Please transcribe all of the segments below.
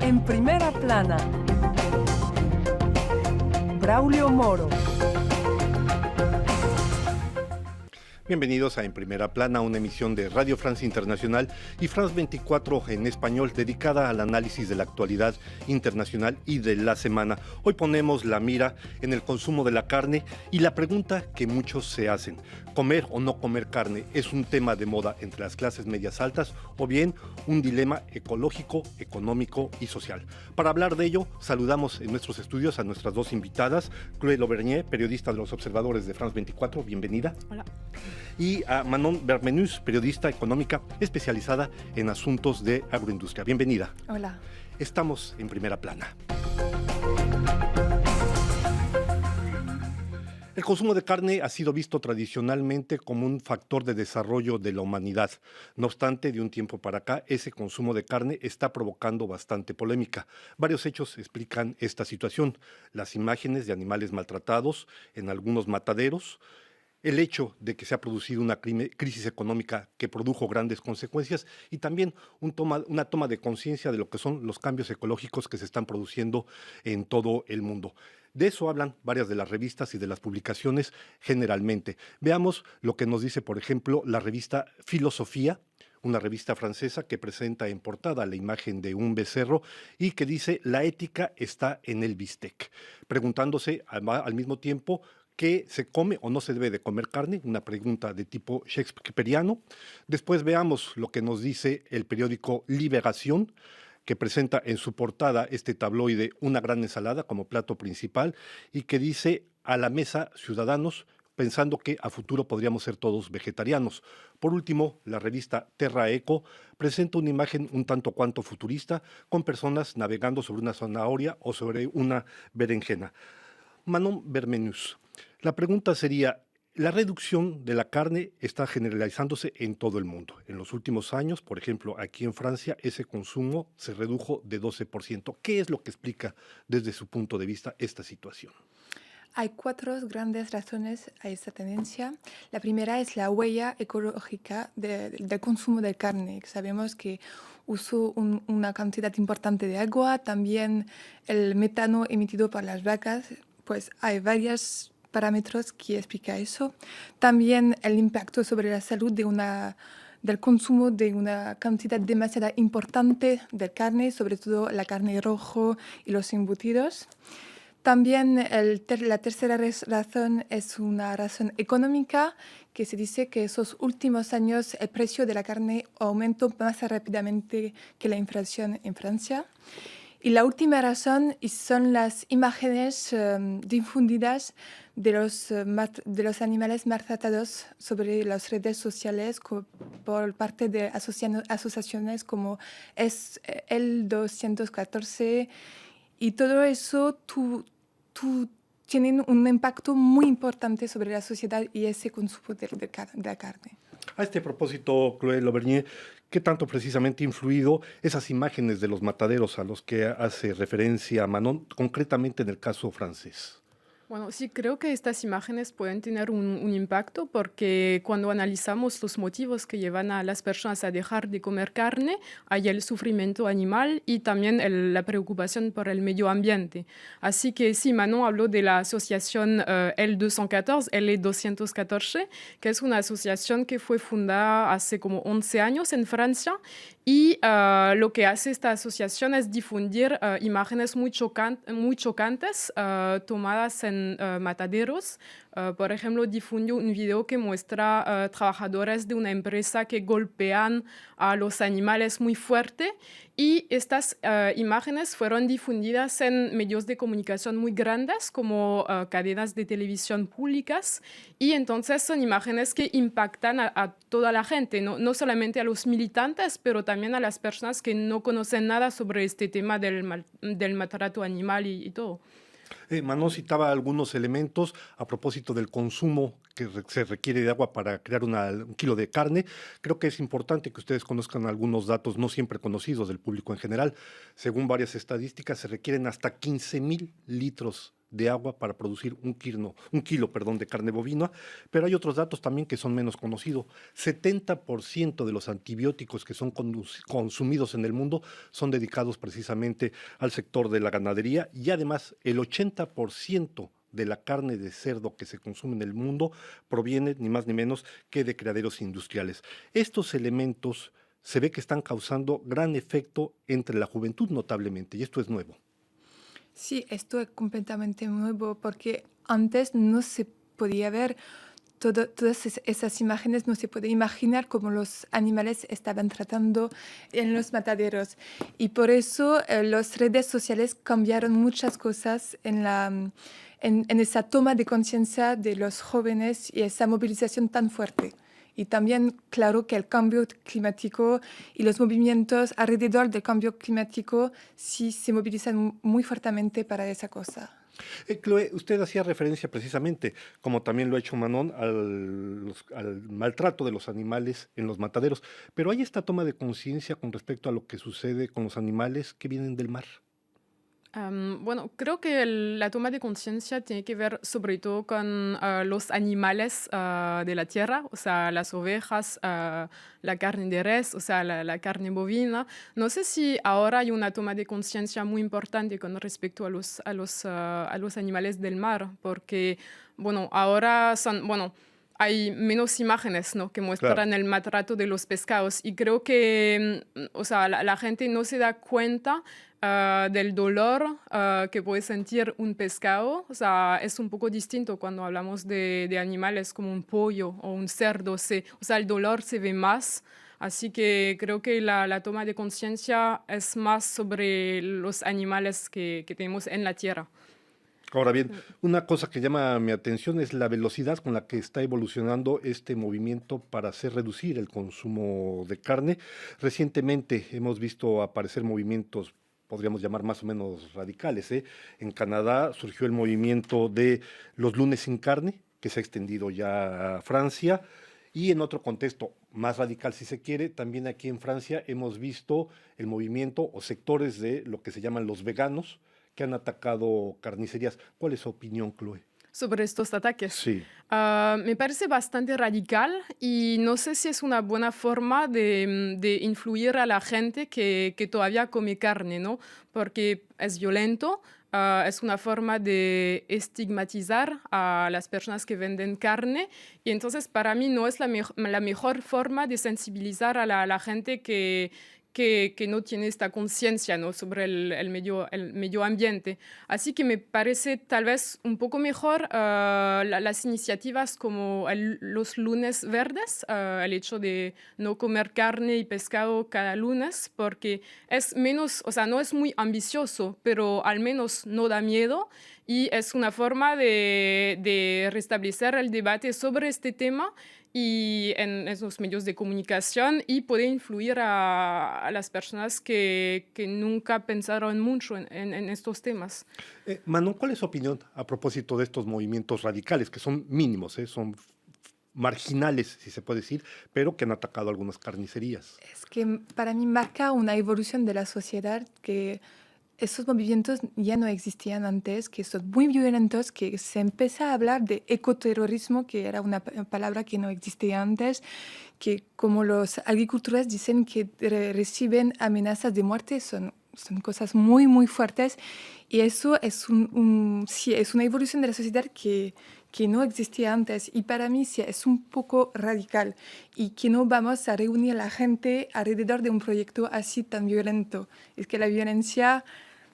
En primera plana, Braulio Moro. Bienvenidos a En Primera Plana, una emisión de Radio France Internacional y France 24 en español dedicada al análisis de la actualidad internacional y de la semana. Hoy ponemos la mira en el consumo de la carne y la pregunta que muchos se hacen: ¿comer o no comer carne es un tema de moda entre las clases medias altas o bien un dilema ecológico, económico y social? Para hablar de ello, saludamos en nuestros estudios a nuestras dos invitadas: Chloé Lauvergne, periodista de los Observadores de France 24, bienvenida. Hola. Y a Manon Vermenus, periodista económica especializada en asuntos de agroindustria. Bienvenida. Hola. Estamos en Primera Plana. El consumo de carne ha sido visto tradicionalmente como un factor de desarrollo de la humanidad. No obstante, de un tiempo para acá, ese consumo de carne está provocando bastante polémica. Varios hechos explican esta situación: las imágenes de animales maltratados en algunos mataderos, el hecho de que se ha producido una crisis económica que produjo grandes consecuencias y también una toma de conciencia de lo que son los cambios ecológicos que se están produciendo en todo el mundo. De eso hablan varias de las revistas y de las publicaciones generalmente. Veamos lo que nos dice, por ejemplo, la revista Filosofía, una revista francesa que presenta en portada la imagen de un becerro y que dice: la ética está en el bistec, preguntándose al mismo tiempo ¿qué se come o no se debe de comer carne? Una pregunta de tipo shakespeariano. Después veamos lo que nos dice el periódico Liberación, que presenta en su portada este tabloide una gran ensalada como plato principal y que dice: a la mesa, ciudadanos, pensando que a futuro podríamos ser todos vegetarianos. Por último, la revista Terra Eco presenta una imagen un tanto cuanto futurista, con personas navegando sobre una zanahoria o sobre una berenjena. Manon Vermenus, la pregunta sería: la reducción de la carne está generalizándose en todo el mundo. En los últimos años, por ejemplo, aquí en Francia, ese consumo se redujo de 12%. ¿Qué es lo que explica desde su punto de vista esta situación? Hay cuatro grandes razones a esta tendencia. La primera es la huella ecológica del consumo de carne. Sabemos que usa una cantidad importante de agua, también el metano emitido por las vacas. Pues hay varios parámetros que explican eso. También el impacto sobre la salud del consumo de una cantidad demasiado importante de carne, sobre todo la carne roja y los embutidos. También la tercera razón es una razón económica, que se dice que esos últimos años el precio de la carne aumentó más rápidamente que la inflación en Francia. Y la última razón son las imágenes difundidas de los animales maltratados sobre las redes sociales por parte de asociaciones como es el 214, y todo eso tienen un impacto muy importante sobre la sociedad y ese consumo de la carne. A este propósito, Chloé Lauvergne, ¿qué tanto precisamente ha influido esas imágenes de los mataderos a los que hace referencia Manon, concretamente en el caso francés? Bueno, sí, creo que estas imágenes pueden tener un impacto porque cuando analizamos los motivos que llevan a las personas a dejar de comer carne, hay el sufrimiento animal y también la preocupación por el medio ambiente. Así que sí, Manon habló de la asociación L214, que es una asociación que fue fundada hace como 11 años en Francia. Y lo que hace esta asociación es difundir imágenes muy chocantes tomadas en mataderos. Por ejemplo, difundió un video que muestra trabajadores de una empresa que golpean a los animales muy fuerte. Y estas imágenes fueron difundidas en medios de comunicación muy grandes como cadenas de televisión públicas. Y entonces son imágenes que impactan a toda la gente, no solamente a los militantes, pero también a las personas que no conocen nada sobre este tema del maltrato animal y todo. Manon citaba algunos elementos a propósito del consumo que se requiere de agua para crear un kilo de carne. Creo que es importante que ustedes conozcan algunos datos no siempre conocidos del público en general. Según varias estadísticas, se requieren hasta 15,000 litros de agua para producir un kilo, perdón, de carne bovina, pero hay otros datos también que son menos conocidos. 70% de los antibióticos que son consumidos en el mundo son dedicados precisamente al sector de la ganadería y además el 80% de la carne de cerdo que se consume en el mundo proviene ni más ni menos que de criaderos industriales. Estos elementos se ve que están causando gran efecto entre la juventud notablemente, y esto es nuevo. Sí, esto es completamente nuevo porque antes no se podía ver todas esas imágenes, no se puede imaginar cómo los animales estaban tratando en los mataderos. Y por eso las redes sociales cambiaron muchas cosas en esa toma de conciencia de los jóvenes y esa movilización tan fuerte. Y también, claro, que el cambio climático y los movimientos alrededor del cambio climático sí se movilizan muy fuertemente para esa cosa. Chloe, usted hacía referencia precisamente, como también lo ha hecho Manon, al maltrato de los animales en los mataderos, pero hay esta toma de conciencia con respecto a lo que sucede con los animales que vienen del mar. Bueno, creo que la toma de conciencia tiene que ver sobre todo con los animales de la tierra, o sea, las ovejas, la carne de res, o sea, la carne bovina. No sé si ahora hay una toma de conciencia muy importante con respecto a los animales del mar, porque, bueno, ahora hay menos imágenes, ¿no?, que muestran Claro. el maltrato de los pescados y creo que, o sea, la gente no se da cuenta del dolor que puede sentir un pescado. O sea, es un poco distinto cuando hablamos de animales como un pollo o un cerdo. O sea, el dolor se ve más. Así que creo que la toma de conciencia es más sobre los animales que tenemos en la tierra. Ahora bien, una cosa que llama mi atención es la velocidad con la que está evolucionando este movimiento para hacer reducir el consumo de carne. Recientemente hemos visto aparecer movimientos, podríamos llamar más o menos radicales, ¿eh? En Canadá surgió el movimiento de los lunes sin carne, que se ha extendido ya a Francia. Y en otro contexto más radical, si se quiere, también aquí en Francia hemos visto el movimiento o sectores de lo que se llaman los veganos, que han atacado carnicerías. ¿Cuál es su opinión, Chloe? Sobre estos ataques. Sí. Me parece bastante radical y no sé si es una buena forma de influir a la gente que todavía come carne, ¿no? Porque es violento, es una forma de estigmatizar a las personas que venden carne y entonces para mí no es la mejor forma de sensibilizar a la gente que no tiene esta conciencia, ¿no?, sobre el medio ambiente. Así que me parece tal vez un poco mejor las iniciativas como los lunes verdes, el hecho de no comer carne y pescado cada lunes, porque es menos, o sea, no es muy ambicioso, pero al menos no da miedo y es una forma de restablecer el debate sobre este tema y en esos medios de comunicación y poder influir a las personas que nunca pensaron mucho en estos temas. Manon, ¿cuál es su opinión a propósito de estos movimientos radicales, que son mínimos, son marginales, si se puede decir, pero que han atacado algunas carnicerías? Es que para mí marca una evolución de la sociedad que esos movimientos ya no existían antes, que son muy violentos, que se empieza a hablar de ecoterrorismo, que era una palabra que no existía antes, que como los agricultores dicen que reciben amenazas de muerte, son cosas muy, muy fuertes. Y eso es, sí, es una evolución de la sociedad que no existía antes. Y para mí sí, es un poco radical. Y que no vamos a reunir a la gente alrededor de un proyecto así tan violento. Es que la violencia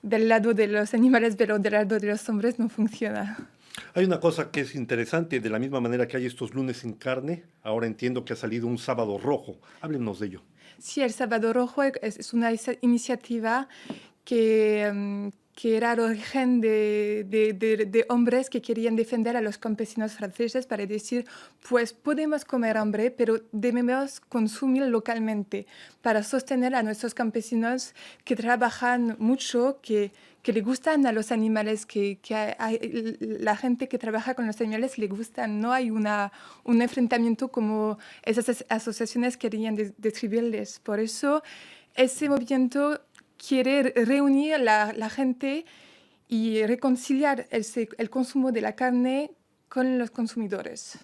del lado de los animales, pero del lado de los hombres no funciona. Hay una cosa que es interesante, de la misma manera que hay estos lunes sin carne, ahora entiendo que ha salido un sábado rojo. Háblenos de ello. Sí, el Sábado Rojo es una iniciativa que era el origen de hombres que querían defender a los campesinos franceses para decir, pues podemos comer hambre, pero debemos consumir localmente para sostener a nuestros campesinos que trabajan mucho, que le gustan a los animales, la gente que trabaja con los animales le gustan. No hay un enfrentamiento como esas asociaciones querían describirles. Por eso ese movimiento quiere reunir la gente y reconciliar el consumo de la carne con los consumidores.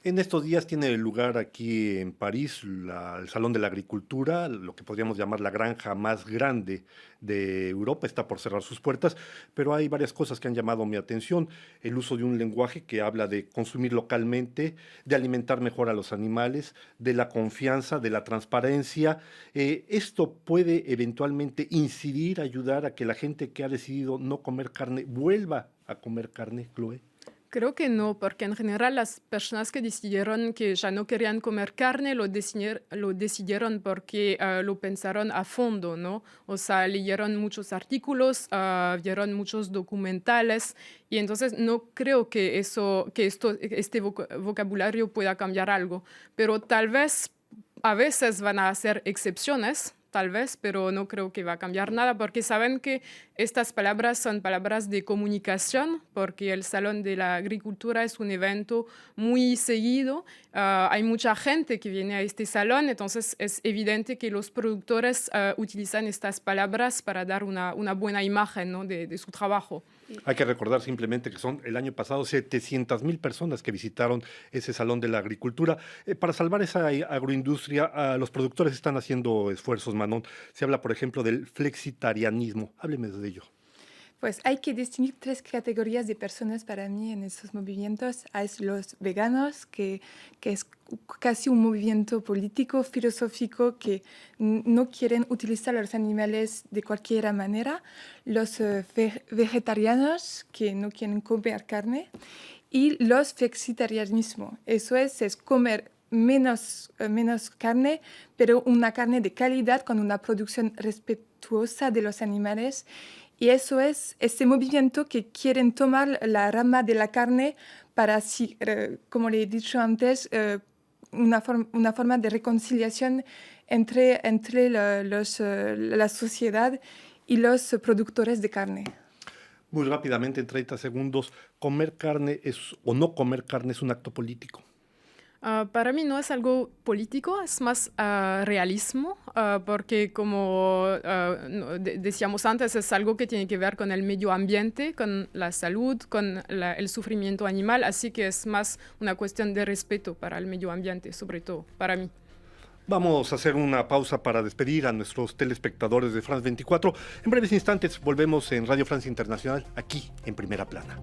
En estos días tiene lugar aquí en París el Salón de la Agricultura, lo que podríamos llamar la granja más grande de Europa. Está por cerrar sus puertas, pero hay varias cosas que han llamado mi atención. El uso de un lenguaje que habla de consumir localmente, de alimentar mejor a los animales, de la confianza, de la transparencia. ¿Esto puede eventualmente incidir, ayudar a que la gente que ha decidido no comer carne vuelva a comer carne, Chloe? Creo que no, porque en general las personas que decidieron que ya no querían comer carne lo decidieron porque lo pensaron a fondo, ¿no? O sea, leyeron muchos artículos, vieron muchos documentales y entonces no creo que este vocabulario pueda cambiar algo, pero tal vez a veces van a hacer excepciones. Tal vez, pero no creo que va a cambiar nada porque saben que estas palabras son palabras de comunicación porque el Salón de la Agricultura es un evento muy seguido. Hay mucha gente que viene a este salón, entonces es evidente que los productores utilizan estas palabras para dar una buena imagen, ¿no? de su trabajo. Hay que recordar simplemente que son el año pasado 700,000 personas que visitaron ese Salón de la Agricultura. Para salvar esa agroindustria, los productores están haciendo esfuerzos, Manon. Se habla, por ejemplo, del flexitarianismo. Hábleme de ello. Pues hay que distinguir tres categorías de personas para mí en estos movimientos. Hay los veganos, que es casi un movimiento político, filosófico, que no quieren utilizar los animales de cualquier manera. Los vegetarianos, que no quieren comer carne. Y los flexitarianismo. Eso es comer menos carne, pero una carne de calidad con una producción respetuosa de los animales. Y eso es ese movimiento que quieren tomar la rama de la carne para, así, como le he dicho antes, una forma de reconciliación entre la sociedad y los productores de carne. Muy rápidamente, en 30 segundos, ¿comer carne o no comer carne es un acto político? Para mí no es algo político, es más realismo, porque como decíamos antes, es algo que tiene que ver con el medio ambiente, con la salud, con el sufrimiento animal, así que es más una cuestión de respeto para el medio ambiente, sobre todo para mí. Vamos a hacer una pausa para despedir a nuestros telespectadores de France 24. En breves instantes volvemos en Radio France Internacional, aquí en Primera Plana.